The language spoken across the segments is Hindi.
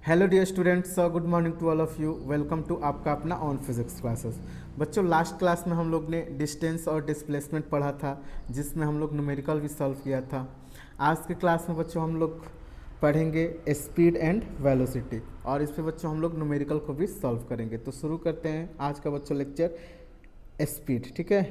Hello dear students, good morning to all of you. Welcome to आपका अपना ऑन फिजिक्स क्लासेस। बच्चों, लास्ट क्लास में हम लोग ने डिस्टेंस और डिस्प्लेसमेंट पढ़ा था, जिसमें हम लोग न्यूमेरिकल भी सॉल्व किया था। आज के क्लास में बच्चों हम लोग पढ़ेंगे स्पीड एंड वेलोसिटी, और इस पे बच्चों हम लोग न्यूमेरिकल को भी सॉल्व करेंगे। तो शुरू करते हैं आज का बच्चों लेक्चर स्पीड। ठीक है,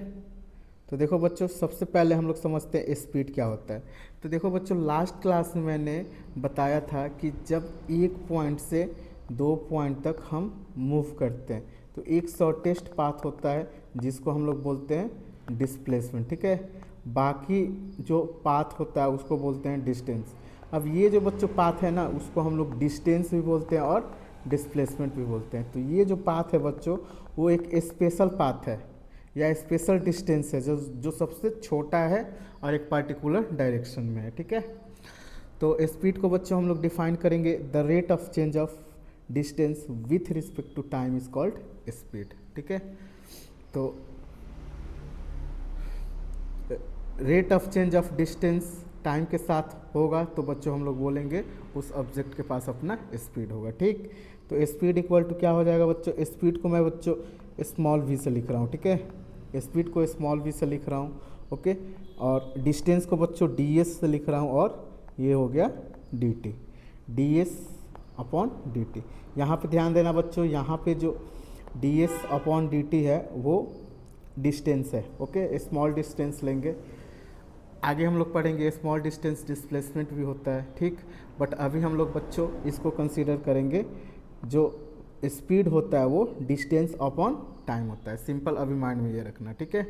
तो देखो बच्चों, सबसे पहले हम लोग समझते हैं स्पीड क्या होता है। तो देखो बच्चों, लास्ट क्लास में मैंने बताया था कि जब एक पॉइंट से दो पॉइंट तक हम मूव करते हैं तो एक शॉर्टेस्ट पाथ होता है जिसको हम लोग बोलते हैं डिस्प्लेसमेंट। ठीक है, बाकी जो पाथ होता है उसको बोलते हैं डिस्टेंस। अब ये जो बच्चों पाथ है ना, उसको हम लोग डिस्टेंस भी बोलते हैं और डिस्प्लेसमेंट भी बोलते हैं। तो ये जो पाथ है बच्चों, वो एक स्पेशल पाथ है या स्पेशल डिस्टेंस है जो जो सबसे छोटा है और एक पर्टिकुलर डायरेक्शन में है। ठीक है, तो स्पीड को बच्चों हम लोग डिफाइन करेंगे, the rate of change of distance with respect to time is called speed. ठीक है, तो rate of change of distance time के साथ होगा तो बच्चों हम लोग बोलेंगे उस ऑब्जेक्ट के पास अपना स्पीड होगा। ठीक, तो स्पीड इक्वल टू क्या हो जाएगा बच्चों, स्पीड को मैं बच्चों स्मॉल वी से लिख रहा हूँ। ठीक है, स्पीड को स्मॉल वी से लिख रहा हूँ। ओके, और डिस्टेंस को बच्चों डी एस से लिख रहा हूँ, और ये हो गया D T, D S upon D T. यहाँ पर ध्यान देना बच्चों, यहाँ पे जो D S upon D T है वो डिस्टेंस है। ओके, स्मॉल डिस्टेंस लेंगे, आगे हम लोग पढ़ेंगे स्मॉल डिस्टेंस डिस्प्लेसमेंट भी होता है। ठीक, बट अभी हम लोग बच्चों इसको कंसीडर करेंगे, जो स्पीड होता है वो डिस्टेंस अपॉन टाइम होता है। सिंपल, अभी माइंड में ये रखना। ठीक है,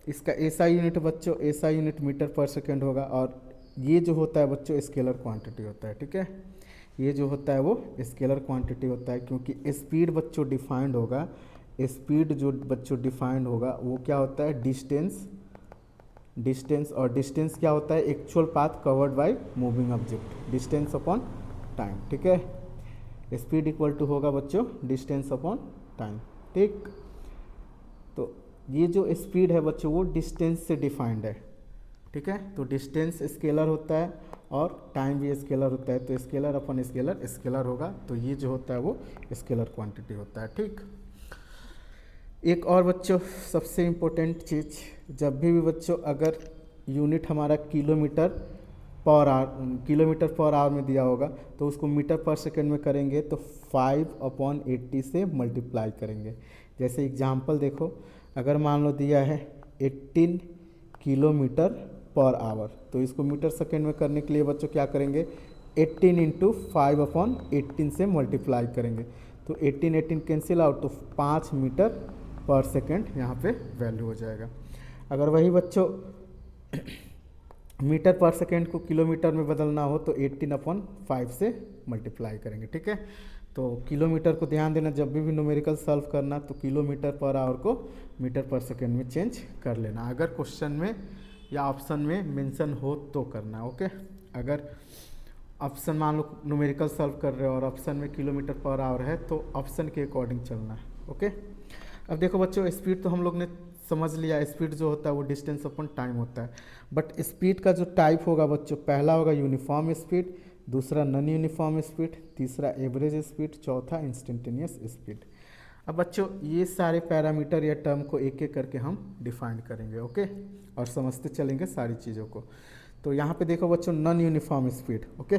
इसका एसआई यूनिट बच्चों, एसआई यूनिट मीटर पर सेकेंड होगा, और ये जो होता है बच्चों स्केलर क्वांटिटी होता है। ठीक है, ये जो होता है वो स्केलर क्वांटिटी होता है, क्योंकि स्पीड बच्चों डिफाइंड होगा, स्पीड जो बच्चों डिफाइंड होगा वो क्या होता है, डिस्टेंस। डिस्टेंस, और डिस्टेंस क्या होता है, actual path covered by moving object, distance upon time. ठीक है, स्पीड इक्वल टू होगा बच्चों डिस्टेंस अपॉन टाइम। ठीक, तो ये जो स्पीड है बच्चों वो डिस्टेंस से डिफाइंड है। ठीक है, तो डिस्टेंस स्केलर होता है और टाइम भी स्केलर होता है, तो स्केलर अपॉन स्केलर स्केलर होगा, तो ये जो होता है वो स्केलर क्वांटिटी होता है। ठीक, एक और बच्चों सबसे इम्पोर्टेंट चीज़, जब भी बच्चों अगर यूनिट हमारा किलोमीटर पर आवर में दिया होगा तो उसको मीटर पर सेकंड में करेंगे तो 5/80 से मल्टीप्लाई करेंगे। जैसे एग्जांपल देखो, अगर मान लो दिया है 18 किलोमीटर पर आवर, तो इसको मीटर सेकंड में करने के लिए बच्चों क्या करेंगे, 18 इंटू 5/18 से मल्टीप्लाई करेंगे, तो 18 कैंसिल आउट, तो 5 मीटर पर सेकंड यहाँ पे वैल्यू हो जाएगा। अगर वही बच्चों मीटर पर सेकंड को किलोमीटर में बदलना हो तो 18/5 से मल्टीप्लाई करेंगे। ठीक है, तो किलोमीटर को ध्यान देना, जब भी न्यूमेरिकल सॉल्व करना तो किलोमीटर पर आवर को मीटर पर सेकंड में चेंज कर लेना, अगर क्वेश्चन में या ऑप्शन में मेंशन हो तो करना। ओके, अगर ऑप्शन मान लो न्यूमेरिकल सॉल्व कर रहे हो और ऑप्शन में किलोमीटर पर आवर है तो ऑप्शन के अकॉर्डिंग चलना है। ओके, अब देखो बच्चों, स्पीड तो हम लोग ने समझ लिया, स्पीड जो होता है वो डिस्टेंस अपॉन टाइम होता है। बट स्पीड का जो टाइप होगा बच्चों, पहला होगा यूनिफॉर्म स्पीड, दूसरा नॉन यूनिफॉर्म स्पीड, तीसरा एवरेज स्पीड, चौथा इंस्टेंटेनियस स्पीड। अब बच्चों ये सारे पैरामीटर या टर्म को एक एक करके हम डिफाइन करेंगे। ओके, और समझते चलेंगे सारी चीज़ों को। तो यहाँ पे देखो बच्चों, non uniform speed. Okay,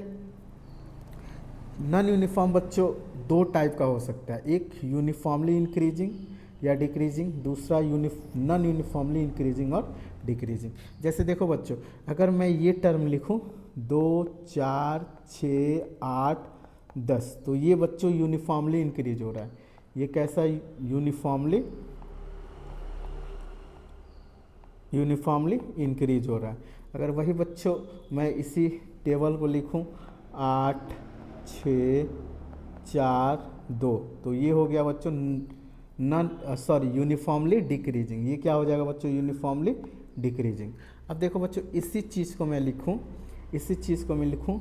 non uniform बच्चों दो टाइप का हो सकता है, एक यूनिफॉर्मली इंक्रीजिंग या डिक्रीजिंग, दूसरा नॉन यूनिफॉर्मली इंक्रीजिंग और डिक्रीजिंग। जैसे देखो बच्चों, अगर मैं ये टर्म लिखूं 2 4 6 8 10, तो ये बच्चों यूनिफॉर्मली इंक्रीज हो रहा है। ये कैसा यूनिफॉर्मली इंक्रीज हो रहा है। अगर वही बच्चों मैं इसी टेबल को लिखूं 8 6 4 2, तो ये हो गया बच्चों यूनिफॉर्मली डिक्रीजिंग। ये क्या हो जाएगा बच्चों, यूनिफॉर्मली डिक्रीजिंग। अब देखो बच्चों, इसी चीज़ को मैं लिखूं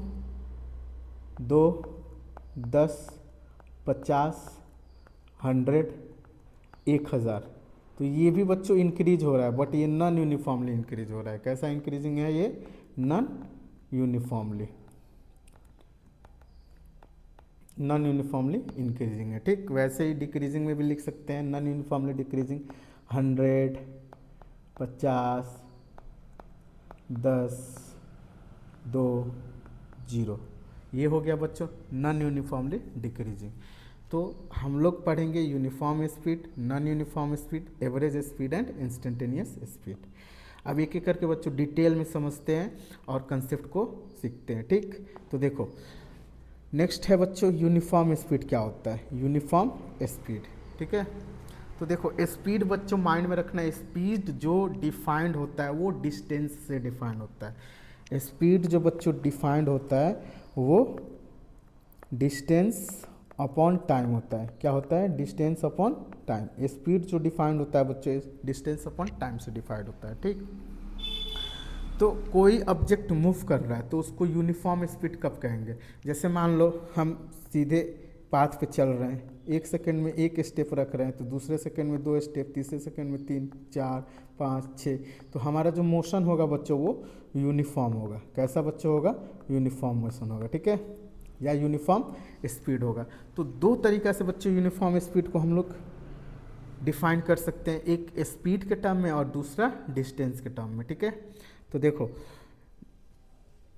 2 10 50 100 1000, तो ये भी बच्चों इंक्रीज हो रहा है, बट ये नॉन यूनिफॉर्मली इंक्रीज हो रहा है। कैसा इंक्रीजिंग है ये, non uniformly. Non uniformly increasing है, ठीक। वैसे ही डिक्रीजिंग में भी लिख सकते हैं, नॉन यूनिफॉर्मली डिक्रीजिंग 100, 50, 10, 2, 0, ये हो गया बच्चों नॉन यूनिफॉर्मली डिक्रीजिंग। तो हम लोग पढ़ेंगे uniform speed, non uniform speed, average speed and instantaneous speed. अब एक एक करके बच्चों डिटेल में समझते हैं और कंसेप्ट को सीखते हैं, ठीक। तो देखो नेक्स्ट है बच्चों यूनिफॉर्म स्पीड क्या होता है, यूनिफॉर्म स्पीड, ठीक है। तो देखो स्पीड बच्चों माइंड में रखना है, स्पीड जो डिफाइंड होता है वो डिस्टेंस से डिफाइंड होता है। स्पीड जो बच्चों डिफाइंड होता है वो डिस्टेंस अपॉन टाइम होता है। क्या होता है, डिस्टेंस अपॉन टाइम। स्पीड जो डिफाइंड होता है बच्चों डिस्टेंस अपॉन टाइम से डिफाइंड होता है, ठीक। तो कोई ऑब्जेक्ट मूव कर रहा है तो उसको यूनिफॉर्म स्पीड कब कहेंगे, जैसे मान लो हम सीधे पाथ पे चल रहे हैं, एक सेकंड में एक स्टेप रख रहे हैं तो दूसरे सेकंड में 2 स्टेप, तीसरे सेकंड में 3, 4, 5, 6, तो हमारा जो मोशन होगा बच्चों वो यूनिफॉर्म होगा। कैसा बच्चों होगा, यूनिफॉर्म मोशन होगा, ठीक है, या यूनिफॉर्म स्पीड होगा। तो दो तरीका से बच्चों यूनिफॉर्म स्पीड को हम लोग डिफाइन कर सकते हैं, एक स्पीड के टर्म में और दूसरा डिस्टेंस के टर्म में, ठीक है। तो देखो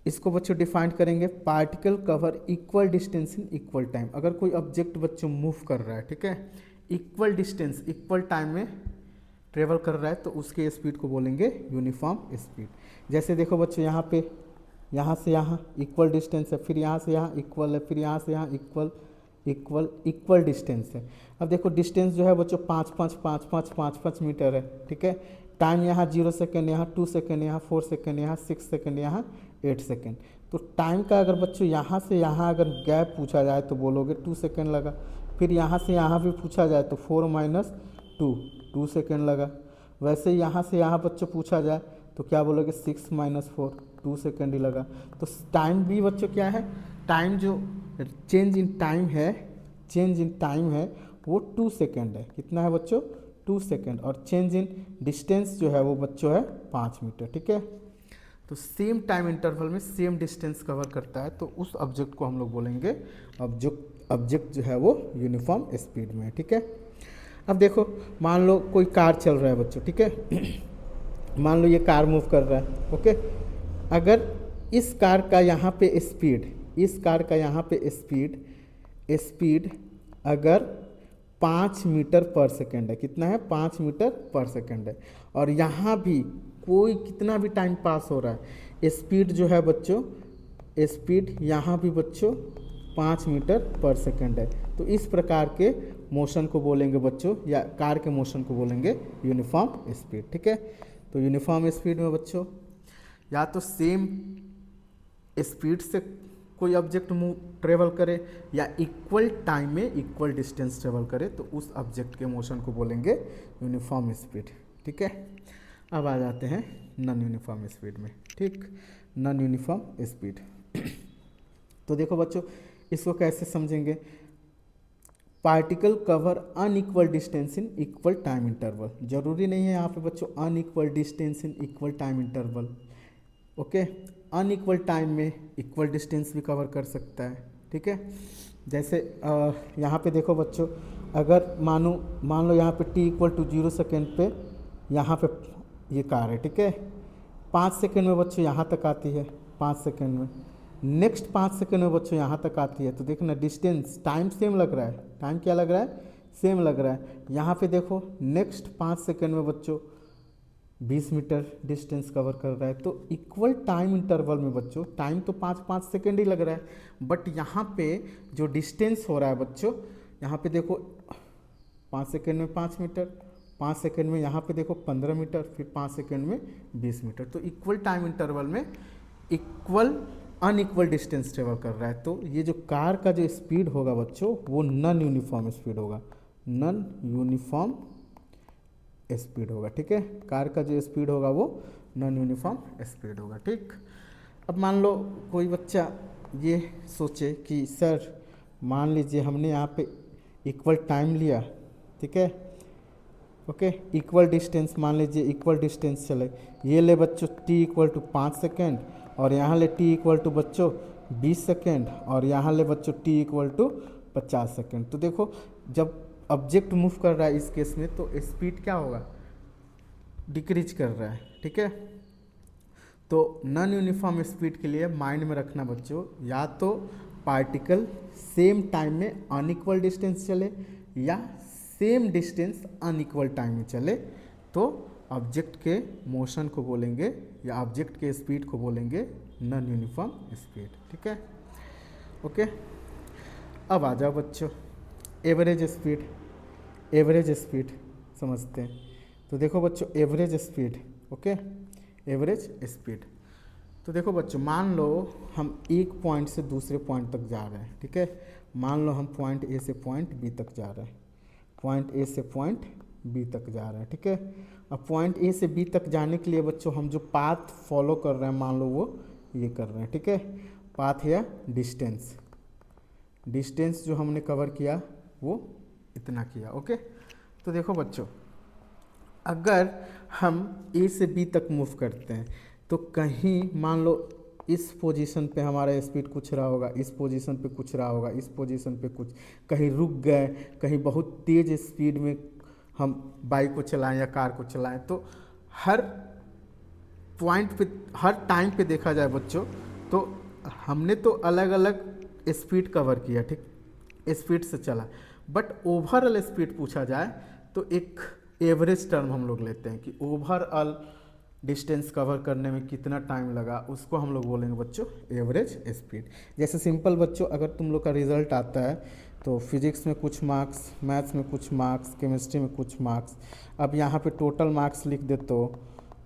इसको बच्चों डिफाइन करेंगे, particle cover equal distance in equal time. अगर कोई ऑब्जेक्ट बच्चों मूव कर रहा है, ठीक है, इक्वल डिस्टेंस इक्वल टाइम में ट्रेवल कर रहा है तो उसके स्पीड को बोलेंगे यूनिफॉर्म स्पीड। जैसे देखो बच्चों यहाँ पे यहाँ से यहाँ इक्वल डिस्टेंस है, फिर यहाँ से यहाँ इक्वल है, फिर यहाँ से यहाँ इक्वल डिस्टेंस है। अब देखो डिस्टेंस जो है बच्चों 5 मीटर है, ठीक है। टाइम यहाँ 0 सेकेंड, यहाँ 2 सेकेंड, यहाँ 4 सेकेंड, यहाँ 6 सेकेंड, यहाँ 8 सेकेंड। तो टाइम का अगर बच्चों यहाँ से यहाँ अगर गैप पूछा जाए तो बोलोगे 2 सेकेंड लगा। फिर यहाँ से यहाँ भी पूछा जाए तो 4 - 2 2 सेकेंड लगा। वैसे यहाँ से यहाँ बच्चों पूछा जाए तो क्या बोलोगे 6 - 4 2 सेकेंड ही लगा। तो टाइम भी बच्चों क्या है, टाइम जो चेंज इन टाइम है वो 2 सेकेंड है। कितना है बच्चों, 2 सेकेंड। और चेंज इन डिस्टेंस जो है वो बच्चों है 5 मीटर, ठीक है। तो सेम टाइम इंटरवल में सेम डिस्टेंस कवर करता है तो उस ऑब्जेक्ट को हम लोग बोलेंगे ऑब्जेक्ट जो है वो यूनिफॉर्म स्पीड में है, ठीक है। अब देखो मान लो कोई कार चल रहा है बच्चों, ठीक है, मान लो ये कार मूव कर रहा है, ओके। अगर इस कार का यहाँ पे स्पीड अगर 5 मीटर पर सेकेंड है, कितना है 5 मीटर पर सेकेंड है, और यहाँ भी कोई कितना भी टाइम पास हो रहा है, स्पीड जो है बच्चों स्पीड यहाँ भी बच्चों 5 मीटर पर सेकेंड है, तो इस प्रकार के मोशन को बोलेंगे बच्चों, या कार के मोशन को बोलेंगे यूनिफॉर्म स्पीड, ठीक है। तो यूनिफॉर्म स्पीड में बच्चों या तो सेम स्पीड से कोई ऑब्जेक्ट ट्रेवल करे या इक्वल टाइम में इक्वल डिस्टेंस ट्रेवल करे तो उस ऑब्जेक्ट के मोशन को बोलेंगे यूनिफॉर्म स्पीड, ठीक है। अब आ जाते हैं नॉन यूनिफॉर्म स्पीड में, ठीक। नॉन यूनिफॉर्म स्पीड तो देखो बच्चों इसको कैसे समझेंगे, particle cover unequal distance in equal time interval. जरूरी नहीं है यहाँ पे बच्चों unequal distance in equal time interval, okay. Unequal time में इक्वल डिस्टेंस भी कवर कर सकता है, ठीक है। जैसे यहाँ पे देखो बच्चों, अगर मान लो यहाँ पे t = 0 सेकेंड पे यहाँ पे ये कार है, ठीक है, 5 सेकेंड में बच्चों यहाँ तक आती है, 5 सेकेंड में, नेक्स्ट 5 सेकेंड में बच्चों यहाँ तक आती है। तो देखना डिस्टेंस टाइम सेम लग रहा है, टाइम क्या लग रहा है, सेम लग रहा है। यहाँ पे देखो नेक्स्ट 5 सेकेंड में बच्चों 20 मीटर डिस्टेंस कवर कर रहा है। तो इक्वल टाइम इंटरवल में बच्चों टाइम तो 5 सेकेंड ही लग रहा है, बट यहाँ पे जो डिस्टेंस हो रहा है बच्चों, यहाँ पे देखो 5 सेकेंड में 5 मीटर, 5 सेकेंड में यहाँ पे देखो 15 मीटर, फिर 5 सेकेंड में 20 मीटर। तो इक्वल टाइम इंटरवल में इक्वल अनइक्वल डिस्टेंस ट्रेवल कर रहा है। तो ये जो कार का जो स्पीड होगा बच्चों वो नॉन यूनिफॉर्म स्पीड होगा, नॉन यूनिफॉर्म स्पीड होगा, ठीक है। कार का जो स्पीड होगा वो नॉन यूनिफॉर्म स्पीड होगा, ठीक। अब मान लो कोई बच्चा ये सोचे कि सर मान लीजिए हमने यहाँ पे इक्वल टाइम लिया, ठीक है, ओके, इक्वल डिस्टेंस, मान लीजिए इक्वल डिस्टेंस चले, ये ले बच्चों t = 5 सेकेंड और यहाँ ले t = बच्चों 20 सेकेंड और यहाँ ले बच्चों t इक्वल टू 50 सेकेंड। तो देखो जब ऑब्जेक्ट मूव कर रहा है इस केस में तो स्पीड क्या होगा, डिक्रीज कर रहा है, ठीक है। तो नॉन यूनिफॉर्म स्पीड के लिए माइंड में रखना बच्चों, या तो पार्टिकल सेम टाइम में अनइक्वल डिस्टेंस चले या सेम डिस्टेंस अनइक्वल टाइम में चले तो ऑब्जेक्ट के मोशन को बोलेंगे या ऑब्जेक्ट के स्पीड को बोलेंगे नॉन यूनिफॉर्म स्पीड, ठीक है। ओके, अब आ जाओ बच्चों एवरेज स्पीड। एवरेज स्पीड समझते हैं। तो देखो बच्चों average speed, okay, average speed. तो देखो बच्चों मान लो हम एक पॉइंट से दूसरे पॉइंट तक जा रहे हैं, ठीक है। मान लो हम पॉइंट ए से पॉइंट बी तक जा रहे हैं, पॉइंट ए से पॉइंट बी तक जा रहे हैं, ठीक है। अब पॉइंट ए से बी तक जाने के लिए बच्चों हम जो पाथ फॉलो कर रहे हैं मान लो वो ये कर रहे हैं, ठीक है। पाथ या डिस्टेंस, डिस्टेंस जो हमने कवर किया वो इतना किया, ओके। तो देखो बच्चों अगर हम ए से बी तक मूव करते हैं तो कहीं मान लो इस पोजीशन पे हमारा स्पीड कुछ रहा होगा, इस पोजीशन पे कुछ रहा होगा, इस पोजीशन पे कुछ, कहीं रुक गए, कहीं बहुत तेज़ स्पीड में हम बाइक को चलाएं या कार को चलाएं। तो हर पॉइंट पे हर टाइम पे देखा जाए बच्चों तो हमने तो अलग अलग स्पीड कवर किया, ठीक, स्पीड से चला, बट ओवरऑल स्पीड पूछा जाए तो एक एवरेज टर्म हम लोग लेते हैं कि ओवरऑल डिस्टेंस कवर करने में कितना टाइम लगा, उसको हम लोग बोलेंगे बच्चों एवरेज स्पीड। जैसे सिंपल बच्चों अगर तुम लोग का रिजल्ट आता है तो फिजिक्स में कुछ मार्क्स, मैथ्स में कुछ मार्क्स, केमिस्ट्री में कुछ मार्क्स, अब यहाँ पे टोटल मार्क्स लिख दे तो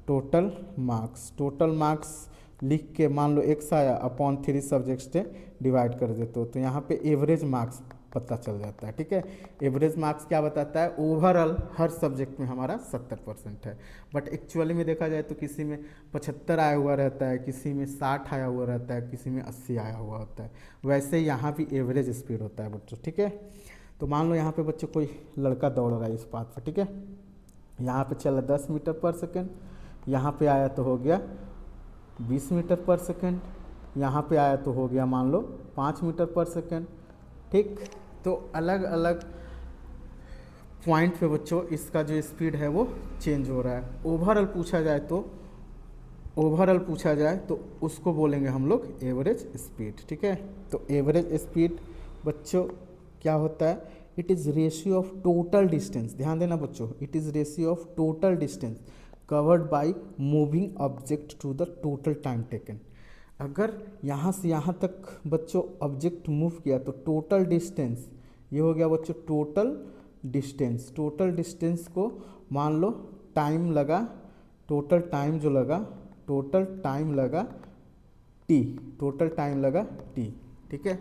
टोटल मार्क्स लिख के मान लो x आया अपॉन 3 सब्जेक्ट्स से डिवाइड कर देते हो तो यहाँ पे एवरेज मार्क्स पता चल जाता है, ठीक है। एवरेज मार्क्स क्या बताता है, ओवरऑल हर सब्जेक्ट में हमारा 70% है, बट एक्चुअली में देखा जाए तो किसी में 75 आया हुआ रहता है, किसी में 60 आया हुआ रहता है, किसी में 80 आया हुआ होता है। वैसे ही यहाँ भी एवरेज स्पीड होता है बच्चों, ठीक है। तो मान लो यहाँ पे बच्चों कोई लड़का दौड़ रहा है इस पाथ पर, ठीक है, यहाँ पे चला 10 मीटर पर सेकेंड, यहाँ पे आया तो हो गया 20 मीटर पर सेकेंड, यहाँ पे आया तो हो गया मान लो 5 मीटर पर सेकेंड, ठीक। तो अलग अलग पॉइंट पे बच्चों इसका जो स्पीड है वो चेंज हो रहा है। ओवरऑल पूछा जाए तो उसको बोलेंगे हम लोग एवरेज स्पीड, ठीक है। तो एवरेज स्पीड बच्चों क्या होता है, it is ratio of total distance, ध्यान देना बच्चों, it is ratio of total distance covered by moving object to the total time taken. अगर यहाँ से यहाँ तक बच्चों ऑब्जेक्ट मूव किया तो टोटल डिस्टेंस ये हो गया बच्चों टोटल डिस्टेंस को मान लो टाइम लगा, टोटल टाइम लगा टी, ठीक है।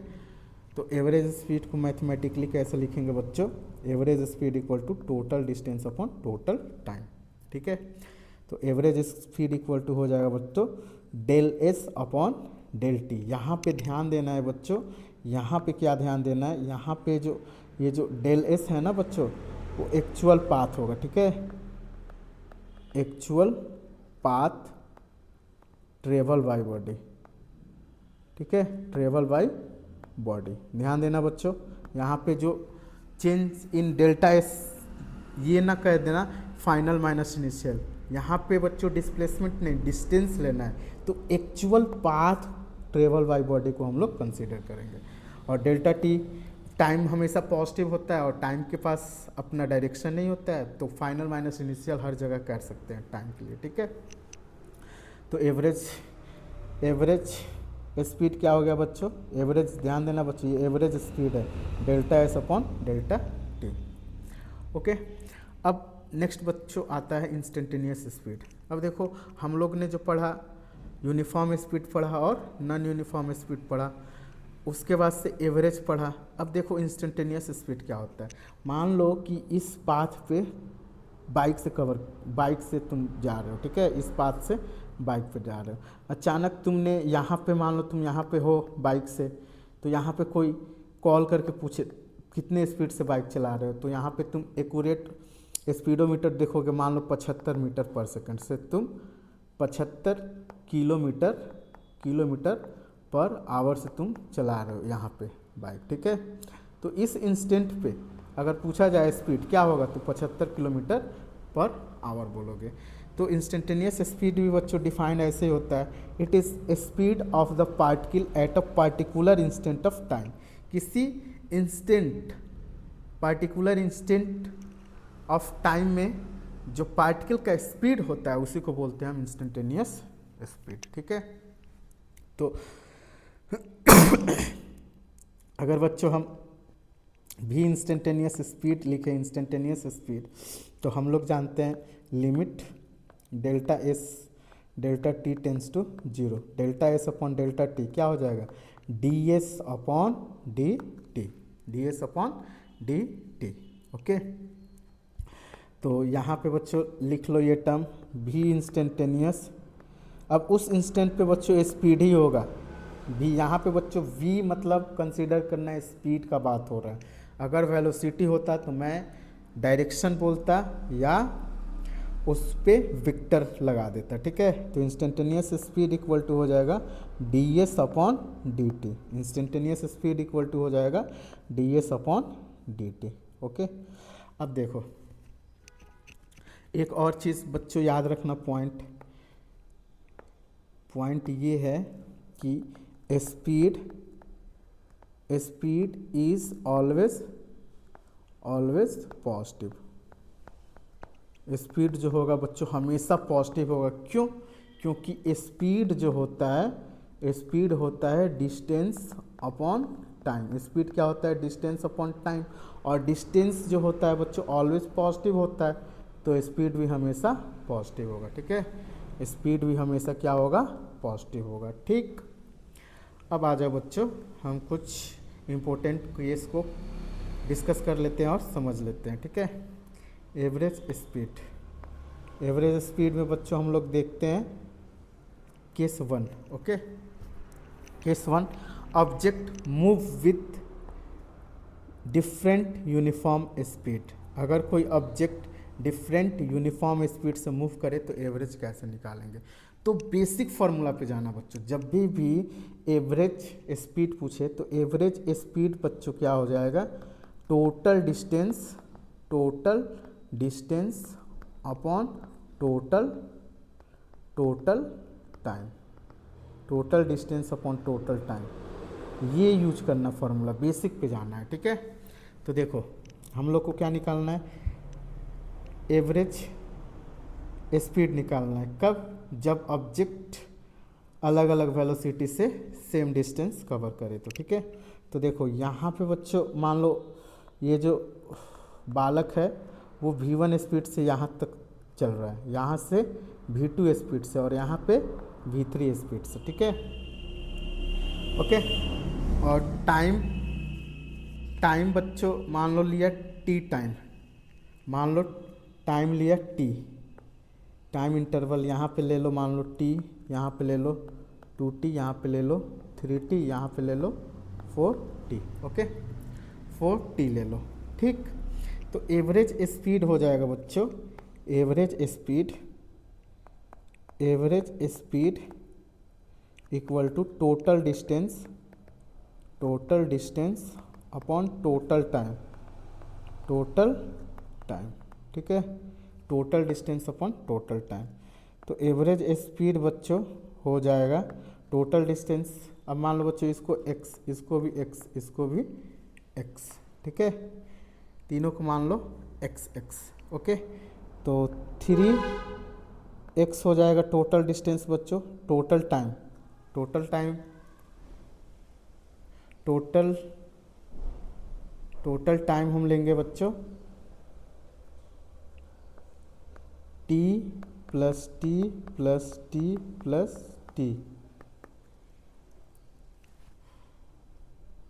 तो एवरेज स्पीड को मैथमेटिकली कैसे लिखेंगे बच्चों, average speed equal to total distance upon total time, ठीक है। तो एवरेज स्पीड इक्वल टू हो जाएगा बच्चों del S upon del T. यहाँ पे ध्यान देना है बच्चों, यहाँ पे क्या ध्यान देना है, यहाँ पे जो ये जो डेल एस है ना बच्चों वो एक्चुअल पाथ होगा, ठीक है, actual path travel by body, ठीक है, ट्रेवल बाय बॉडी। ध्यान देना बच्चों यहाँ पे जो चेंज इन डेल्टा एस ये ना कह देना फाइनल माइनस इनिशियल, यहाँ पे बच्चों डिस्प्लेसमेंट नहीं डिस्टेंस लेना है, तो actual path travel by body को हम लोग कंसीडर करेंगे। और डेल्टा टी टाइम हमेशा पॉजिटिव होता है और टाइम के पास अपना डायरेक्शन नहीं होता है, तो फाइनल माइनस इनिशियल हर जगह कर सकते हैं टाइम के लिए, ठीक है। तो एवरेज स्पीड क्या हो गया बच्चों, एवरेज ध्यान देना बच्चों ये एवरेज स्पीड है delta S upon delta T, okay. अब नेक्स्ट बच्चों आता है इंस्टेंटेनियस स्पीड। अब देखो हम लोग ने जो पढ़ा यूनिफॉर्म स्पीड पढ़ा और नॉन यूनिफॉर्म स्पीड पढ़ा, उसके बाद से एवरेज पढ़ा। अब देखो इंस्टेंटेनियस स्पीड क्या होता है। मान लो कि इस पाथ पे बाइक से तुम जा रहे हो, ठीक है, इस पाथ से बाइक पे जा रहे हो, अचानक तुमने यहाँ पे मान लो तुम यहाँ पे हो बाइक से, तो यहाँ पे कोई कॉल करके पूछे कितने स्पीड से बाइक चला रहे हो, तो यहाँ पे तुम एक्यूरेट स्पीडोमीटर देखोगे, मान लो 75 मीटर पर सेकंड से तुम 75 किलोमीटर पर आवर से तुम चला रहे हो यहाँ पे बाइक, ठीक है। तो इस इंस्टेंट पे अगर पूछा जाए स्पीड क्या होगा तो 75 किलोमीटर पर आवर बोलोगे। तो इंस्टेंटेनियस स्पीड भी बच्चों डिफाइंड ऐसे होता है, it is speed of the particle at a particular instant of time. किसी instant particular instant of time में जो पार्टिकल का स्पीड होता है उसी को बोलते हैं हम इंस्टेंटेनियस स्पीड, ठीक है। तो अगर बच्चों हम भी इंस्टेंटेनियस स्पीड लिखें, इंस्टेंटेनियस स्पीड, तो हम लोग जानते हैं limit delta S delta T tends to 0, delta S upon delta T क्या हो जाएगा D S upon D T, D S upon D T, okay. तो यहाँ पे बच्चों लिख लो ये टर्म भी इंस्टेंटेनियस। अब उस इंस्टेंट पे बच्चों स्पीड ही होगा भी, यहाँ पे बच्चों v मतलब कंसीडर करना है स्पीड का बात हो रहा है। अगर वेलोसिटी होता तो मैं डायरेक्शन बोलता या उस पे विक्टर लगा देता, ठीक है। तो इंस्टेंटेनियस स्पीड इक्वल टू हो जाएगा D S upon D T, instantaneous speed equal to हो जाएगा D S upon D T, okay. अब देखो एक और चीज़ बच्चों याद रखना, पॉइंट ये है कि speed is always positive. Speed जो होगा बच्चों हमेशा पॉजिटिव होगा, क्यों? क्योंकि स्पीड जो होता है, स्पीड होता है डिस्टेंस अपॉन टाइम। स्पीड क्या होता है डिस्टेंस अपॉन टाइम, और डिस्टेंस जो होता है बच्चों ऑलवेज पॉजिटिव होता है, तो स्पीड भी हमेशा पॉजिटिव होगा, ठीक है। स्पीड भी हमेशा क्या होगा पॉजिटिव होगा, ठीक। अब आ जाओ बच्चों हम कुछ इम्पोर्टेंट केस को डिस्कस कर लेते हैं और समझ लेते हैं, ठीक है। एवरेज स्पीड में बच्चों हम लोग देखते हैं case 1, okay. Case 1 object move with different uniform speed. अगर कोई ऑब्जेक्ट डिफरेंट यूनिफॉर्म स्पीड से मूव करे तो एवरेज कैसे निकालेंगे। तो बेसिक फार्मूला पे जाना बच्चों, जब भी एवरेज स्पीड पूछे तो एवरेज स्पीड बच्चों क्या हो जाएगा total distance upon total time, total distance upon total time, ये यूज करना फार्मूला, बेसिक पे जाना है, ठीक है। तो देखो हम लोग को क्या निकालना है, एवरेज स्पीड निकालना है। कब? जब ऑब्जेक्ट अलग अलग वेलोसिटी से सेम डिस्टेंस कवर करे तो, ठीक है। तो देखो यहाँ पे बच्चों मान लो ये जो बालक है वो v1 स्पीड से यहाँ तक चल रहा है, यहाँ से v2 स्पीड से, और यहाँ पे v3 स्पीड से, ठीक है, ओके। और टाइम बच्चों मान लो लिया t टाइम, मान लो टाइम लिया t, टाइम इंटरवल यहाँ पे ले लो, मान लो t, यहाँ पे ले लो 2t, यहाँ पे ले लो 3t, यहाँ पे ले लो 4t, ओके, 4t ले लो, ठीक। तो एवरेज स्पीड हो जाएगा बच्चों, average speed equal to total distance upon total time, ठीक है, total distance upon total time. तो एवरेज स्पीड बच्चों हो जाएगा टोटल डिस्टेंस, अब मान लो बच्चों इसको x, इसको भी x, इसको भी x, ठीक है, तीनों को मान लो x, ओके। तो 3x हो जाएगा टोटल डिस्टेंस बच्चों, टोटल टाइम हम लेंगे बच्चों t plus T plus T plus T,